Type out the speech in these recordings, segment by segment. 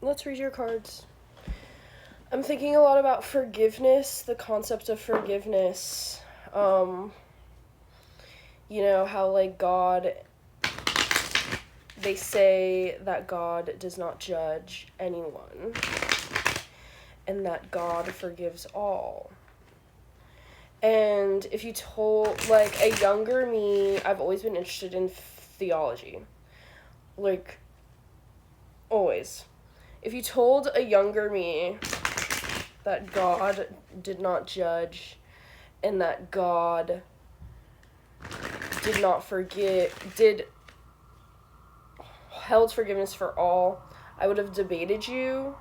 Let's read your cards. I'm thinking a lot about forgiveness, the concept of forgiveness. How, like, God, they say that God does not judge anyone, and that God forgives all. And if you told, like, a younger me, I've always been interested in theology. Like, always. If you told a younger me that God did not judge and that God did not held forgiveness for all, I would have debated you,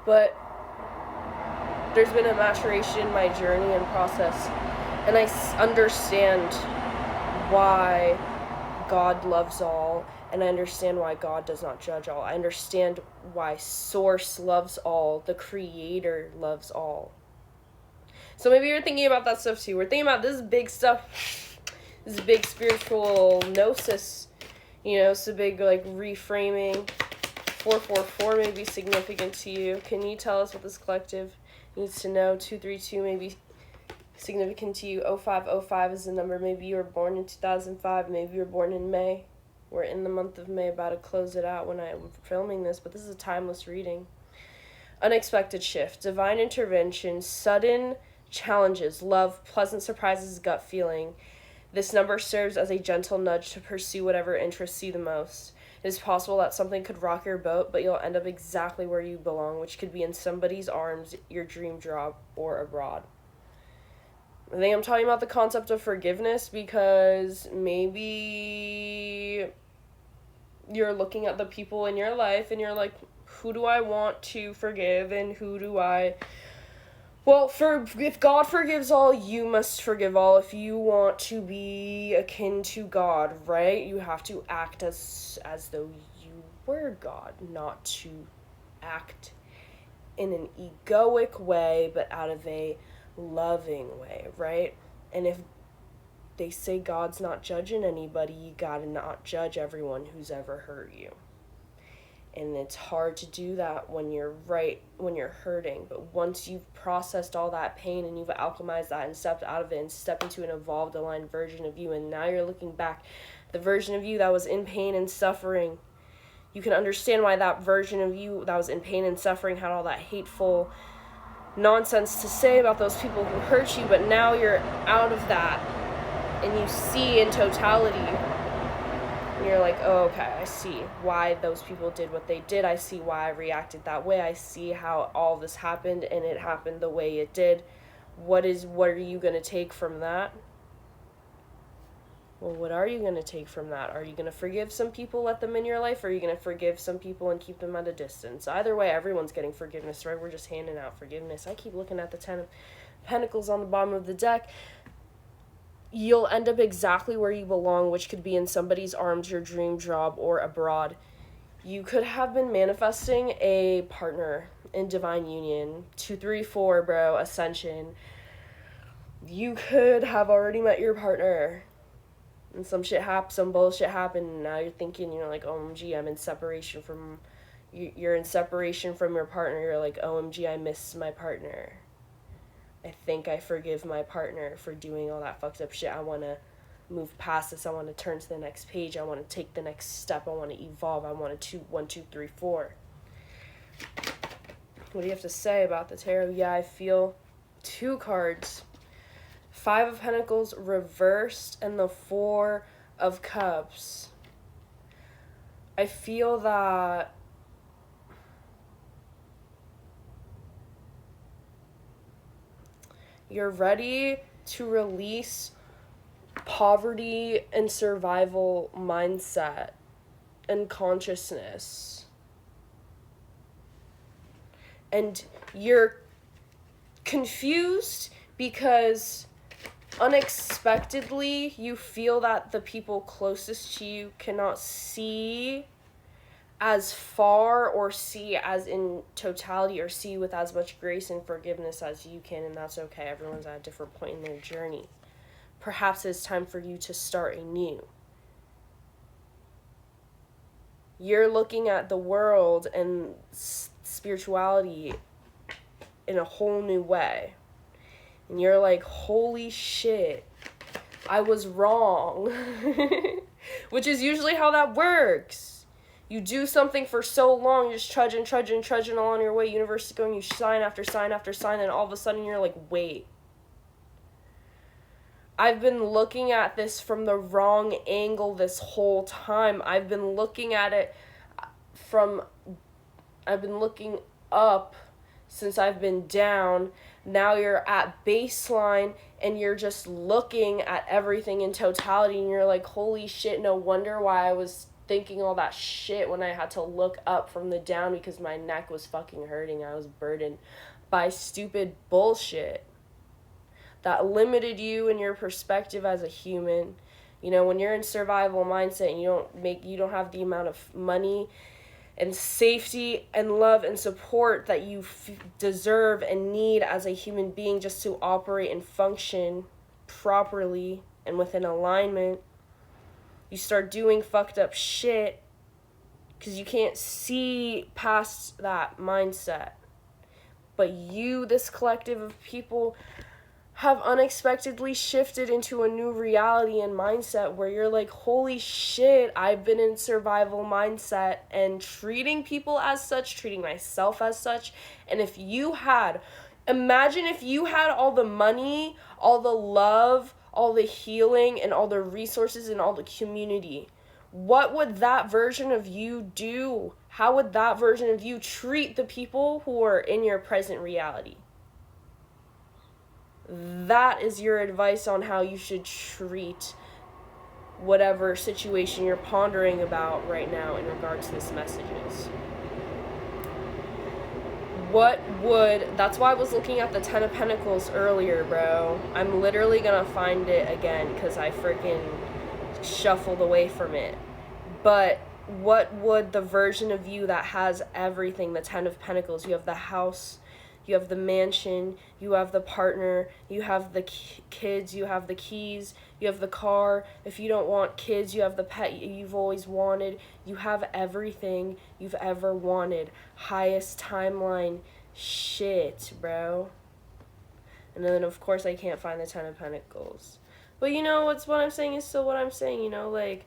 but there's been a maturation in my journey and process, and I understand why God loves all, and I understand why God does not judge all. I understand why Source loves all, the Creator loves all. So maybe you're thinking about that stuff too. We're thinking about this big stuff, this big spiritual gnosis, it's a big, like, reframing. 444 may be significant to you. Can you tell us what this collective needs to know? 232 may be significant to you. 0505 is the number. Maybe you were born in 2005. Maybe you were born in May. We're in the month of May, about to close it out when I'm filming this, but this is a timeless reading. Unexpected shift, divine intervention, sudden challenges, love, pleasant surprises, gut feeling. This number serves as a gentle nudge to pursue whatever interests you the most. It is possible that something could rock your boat, but you'll end up exactly where you belong, which could be in somebody's arms, your dream job, or abroad. I think I'm talking about the concept of forgiveness because maybe you're looking at the people in your life and you're like, who do I want to forgive and who do I... Well, if God forgives all, you must forgive all. If you want to be akin to God, right? You have to act as though you were God, not to act in an egoic way, but out of a loving way, right? And if they say God's not judging anybody, you gotta not judge everyone who's ever hurt you. And it's hard to do that when you're hurting. But once you've processed all that pain and you've alchemized that and stepped out of it and stepped into an evolved, aligned version of you, and now you're looking back, the version of you that was in pain and suffering, you can understand why that version of you that was in pain and suffering had all that hateful nonsense to say about those people who hurt you, but now you're out of that and you see in totality. And you're like, oh, okay, I see why those people did what they did. I see why I reacted that way. I see how all this happened, and it happened the way it did. What are you going to take from that? Well, what are you going to take from that? Are you going to forgive some people, let them in your life, or are you going to forgive some people and keep them at a distance? Either way, everyone's getting forgiveness, right? We're just handing out forgiveness. I keep looking at the 10 of Pentacles on the bottom of the deck. You'll end up exactly where you belong, which could be in somebody's arms, your dream job, or abroad. You could have been manifesting a partner in divine union. 234, bro, ascension. You could have already met your partner, and some bullshit happened, and now you're thinking, you're like, OMG, I'm in separation from... You're in separation from your partner. You're like, OMG, I miss my partner. I think I forgive my partner for doing all that fucked up shit. I want to move past this. I want to turn to the next page. I want to take the next step. I want to evolve. I want to 1, 2, 3, 4. What do you have to say about the tarot? Yeah, I feel 2 cards. 5 of Pentacles reversed and the 4 of Cups. I feel that you're ready to release poverty and survival mindset and consciousness. And you're confused because unexpectedly you feel that the people closest to you cannot see as far or see as in totality or see with as much grace and forgiveness as you can, and that's okay. Everyone's at a different point in their journey. Perhaps it's time for you to start anew. You're looking at the world and spirituality in a whole new way. And you're like, holy shit, I was wrong. Which is usually how that works. You do something for so long, you're just trudging along your way, universe is going, you sign after sign after sign, and all of a sudden you're like, wait. I've been looking at this from the wrong angle this whole time. I've been looking at it I've been looking up since I've been down. Now you're at baseline and you're just looking at everything in totality and you're like, holy shit, no wonder why I was thinking all that shit when I had to look up from the down, because my neck was fucking hurting. I was burdened by stupid bullshit that limited you and your perspective as a human. You know, when you're in survival mindset and you don't have the amount of money and safety and love and support that you deserve and need as a human being just to operate and function properly and within alignment, you start doing fucked up shit because you can't see past that mindset. But you, this collective of people, have unexpectedly shifted into a new reality and mindset where you're like, holy shit, I've been in survival mindset and treating people as such, treating myself as such. And imagine if you had all the money, all the love, all the healing, and all the resources and all the community. What would that version of you do? How would that version of you treat the people who are in your present reality? That is your advice on how you should treat whatever situation you're pondering about right now in regards to this messages. That's why I was looking at the Ten of Pentacles earlier, bro. I'm literally gonna find it again because I freaking shuffled away from it. But what would the version of you that has everything, the Ten of Pentacles, you have the house, you have the mansion, you have the partner, you have the kids, you have the keys, you have the car. If you don't want kids, you have the pet you've always wanted. You have everything you've ever wanted. Highest timeline shit, bro. And then, of course, I can't find the Ten of Pentacles. But you know, what I'm saying is still what I'm saying, you know, like,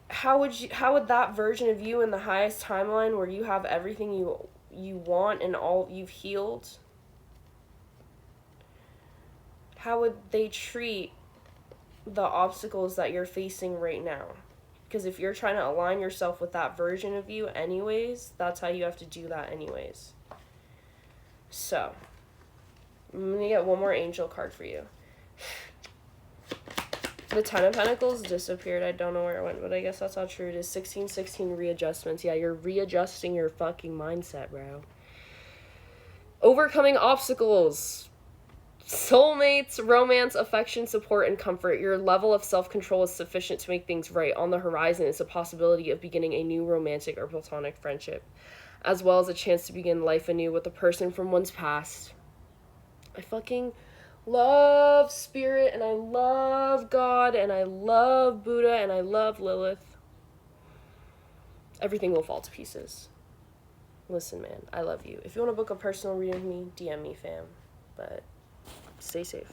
how would that version of you in the highest timeline where you have everything you want and all you've healed, how would they treat the obstacles that you're facing right now? Because if you're trying to align yourself with that version of you anyways, that's how you have to do that anyways. So, I'm gonna get one more angel card for you. The Ten of Pentacles disappeared. I don't know where it went, but I guess that's how true it is. 1616 readjustments. Yeah, you're readjusting your fucking mindset, bro. Overcoming obstacles. Soulmates, romance, affection, support, and comfort. Your level of self-control is sufficient to make things right. On the horizon is a possibility of beginning a new romantic or platonic friendship, as well as a chance to begin life anew with a person from one's past. I fucking love Spirit, and I love God, and I love Buddha, and I love Lilith. Everything will fall to pieces. Listen, man, I love you. If you want to book a personal reading with me, DM me, fam. But stay safe.